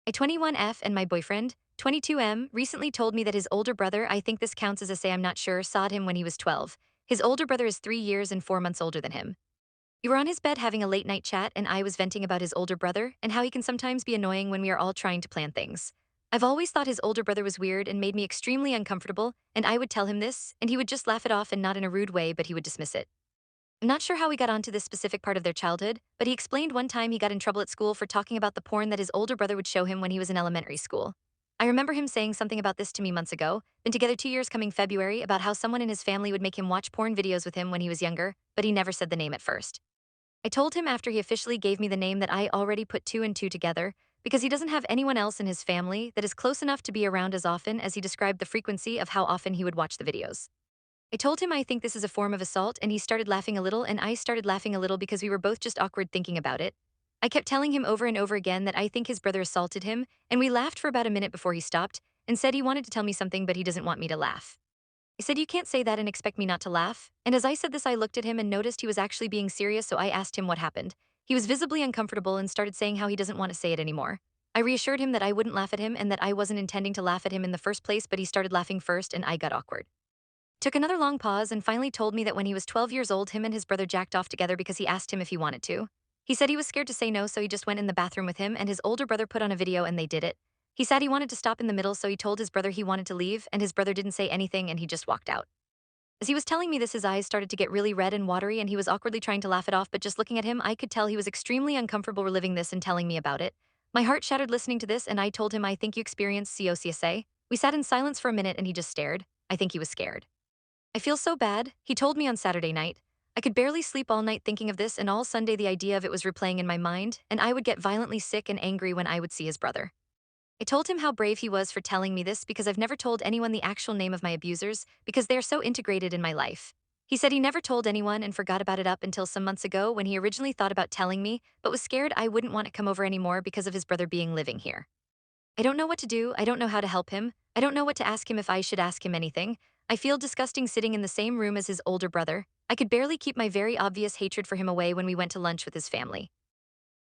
I 21F and my boyfriend, 22M, recently told me that his older brother, I think this counts as a say I'm not sure, sawed him when he was 12. His older brother is 3 years and 4 months older than him. We were on his bed having a late night chat, and I was venting about his older brother and how he can sometimes be annoying when we are all trying to plan things. I've always thought his older brother was weird and made me extremely uncomfortable, and I would tell him this, and he would just laugh it off and not in a rude way, but he would dismiss it. I'm not sure how we got onto this specific part of their childhood, but he explained one time he got in trouble at school for talking about the porn that his older brother would show him when he was in elementary school. I remember him saying something about this to me months ago, been together 2 years coming February, about how someone in his family would make him watch porn videos with him when he was younger, but he never said the name at first. I told him after he officially gave me the name that I already put two and two together, because he doesn't have anyone else in his family that is close enough to be around as often as he described the frequency of how often he would watch the videos. I told him I think this is a form of assault, and he started laughing a little, and I started laughing a little because we were both just awkward thinking about it. I kept telling him over and over again that I think his brother assaulted him, and we laughed for about a minute before he stopped and said he wanted to tell me something, but he doesn't want me to laugh. I said, "You can't say that and expect me not to laugh." And as I said this, I looked at him and noticed he was actually being serious, so I asked him what happened. He was visibly uncomfortable and started saying how he doesn't want to say it anymore. I reassured him that I wouldn't laugh at him and that I wasn't intending to laugh at him in the first place, but he started laughing first and I got awkward. Took another long pause and finally told me that when he was 12 years old, him and his brother jacked off together because he asked him if he wanted to. He said he was scared to say no, so he just went in the bathroom with him, and his older brother put on a video and they did it. He said he wanted to stop in the middle, so he told his brother he wanted to leave, and his brother didn't say anything and he just walked out. As he was telling me this, his eyes started to get really red and watery, and he was awkwardly trying to laugh it off, but just looking at him, I could tell he was extremely uncomfortable reliving this and telling me about it. My heart shattered listening to this, and I told him I think you experienced COCSA. We sat in silence for a minute and he just stared. I think he was scared. I feel so bad, he told me on Saturday night. I could barely sleep all night thinking of this, and all Sunday the idea of it was replaying in my mind, and I would get violently sick and angry when I would see his brother. I told him how brave he was for telling me this because I've never told anyone the actual name of my abusers because they are so integrated in my life. He said he never told anyone and forgot about it up until some months ago when he originally thought about telling me, but was scared I wouldn't want to come over anymore because of his brother being living here. I don't know what to do, I don't know how to help him, I don't know what to ask him if I should ask him anything. I feel disgusting sitting in the same room as his older brother. I could barely keep my very obvious hatred for him away when we went to lunch with his family.